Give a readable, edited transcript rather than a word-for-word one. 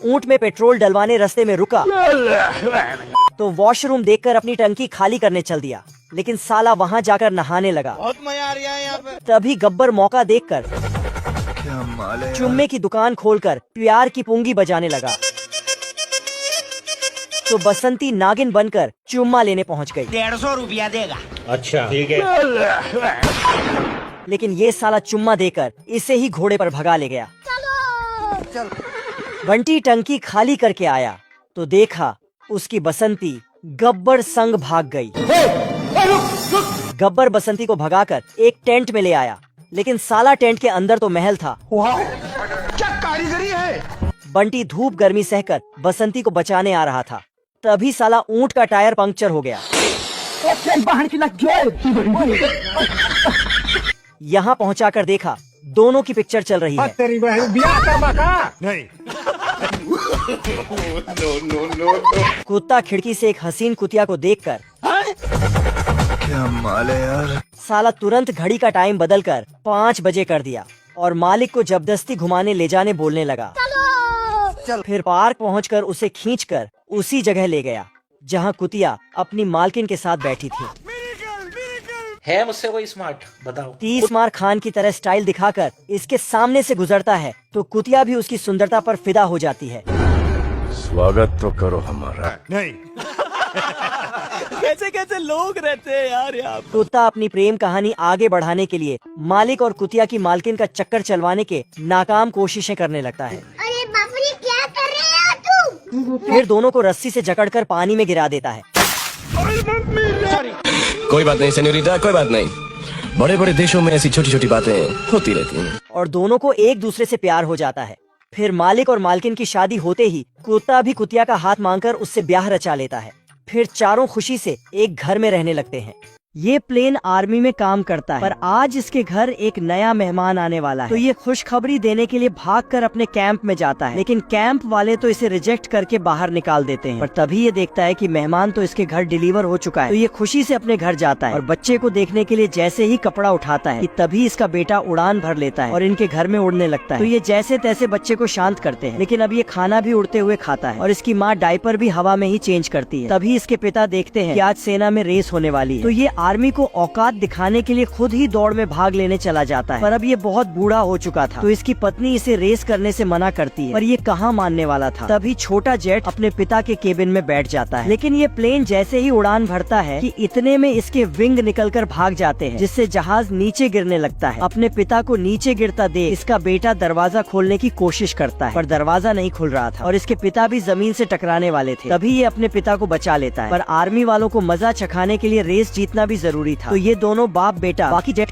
ऊंट में पेट्रोल डलवाने रास्ते में रुका तो वॉशरूम देखकर अपनी टंकी खाली करने चल दिया, लेकिन साला वहाँ जाकर नहाने लगा। बहुत मजा आ रहा है यहाँ पे। तभी गब्बर मौका देखकर चुम्मे की दुकान खोलकर प्यार की पुंगी बजाने लगा, तो बसंती नागिन बनकर चुम्मा लेने पहुँच गई। 150 रुपया देगा। अच्छा ठीक है। लेकिन ये साला चुम्मा देकर इसे ही घोड़े पर भगा ले गया। बंटी टंकी खाली करके आया तो देखा उसकी बसंती गब्बर संग भाग गई। गब्बर बसंती को भगाकर एक टेंट में ले आया, लेकिन साला टेंट के अंदर तो महल था। क्या कारीगरी है। बंटी धूप गर्मी सहकर बसंती को बचाने आ रहा था, तभी साला ऊंट का टायर पंक्चर हो गया। यहाँ पहुँचाकर देखा दोनों की पिक्चर चल रही है। तेरी बहन ब्याह का मका नहीं। कुत्ता खिड़की से एक हसीन कुतिया को देखकर क्या माल है यार। साला तुरंत घड़ी का टाइम बदलकर 5 बजे कर दिया और मालिक को जबरदस्ती घुमाने ले जाने बोलने लगा। फिर पार्क पहुंचकर उसे खींचकर उसी जगह ले गया जहां कुतिया अपनी मालकिन के साथ बैठी थी। है मुझसे कोई स्मार्ट बताओ। 30 मार खान की तरह स्टाइल दिखाकर इसके सामने से गुजरता है तो कुतिया भी उसकी सुंदरता पर फिदा हो जाती है। स्वागत तो करो हमारा। नहीं। कैसे कैसे लोग रहते हैं यार यहाँ। कुत्ता अपनी प्रेम कहानी आगे बढ़ाने के लिए मालिक और कुतिया की मालकिन का चक्कर चलवाने के नाकाम कोशिशें करने लगता है। अरे बाप रे, क्या कर रहे हो तुम? फिर दोनों को रस्सी से जकड़कर पानी में गिरा देता है। कोई बात नहीं सेन्योरिटा, कोई बात नहीं। बड़े बड़े देशों में ऐसी छोटी छोटी बातें होती रहती हैं। और दोनों को एक दूसरे से प्यार हो जाता है। फिर मालिक और मालकिन की शादी होते ही कुत्ता भी कुतिया का हाथ मांगकर उससे ब्याह रचा लेता है। फिर चारों खुशी से एक घर में रहने लगते हैं। ये प्लेन आर्मी में काम करता है, पर आज इसके घर एक नया मेहमान आने वाला है, तो ये खुशखबरी देने के लिए भागकर अपने कैंप में जाता है। लेकिन कैंप वाले तो इसे रिजेक्ट करके बाहर निकाल देते हैं। पर तभी ये देखता है कि मेहमान तो इसके घर डिलीवर हो चुका है, तो ये खुशी से अपने घर जाता है और बच्चे को देखने के लिए जैसे ही कपड़ा उठाता है कि तभी इसका बेटा उड़ान भर लेता है और इनके घर में उड़ने लगता है। तो ये जैसे तैसे बच्चे को शांत करते हैं, लेकिन अब ये खाना भी उड़ते हुए खाता है और इसकी माँ डायपर भी हवा में ही चेंज करती है। तभी इसके पिता देखते हैं कि आज सेना में रेस होने वाली है, तो ये आर्मी को औकात दिखाने के लिए खुद ही दौड़ में भाग लेने चला जाता है। पर अब ये बहुत बूढ़ा हो चुका था, तो इसकी पत्नी इसे रेस करने से मना करती है, पर ये कहाँ मानने वाला था। तभी छोटा जेट अपने पिता के केबिन में बैठ जाता है, लेकिन ये प्लेन जैसे ही उड़ान भरता है कि इतने में इसके विंग निकलकर भाग जाते हैं, जिससे जहाज नीचे गिरने लगता है। अपने पिता को नीचे गिरता देख इसका बेटा दरवाजा खोलने की कोशिश करता है, पर दरवाजा नहीं खुल रहा था और इसके पिता भी जमीन से टकराने वाले थे। तभी ये अपने पिता को बचा लेता है, पर आर्मी वालों को मजा चखाने के लिए रेस जीतना भी जरूरी था। तो ये दोनों बाप बेटा बाकी जेट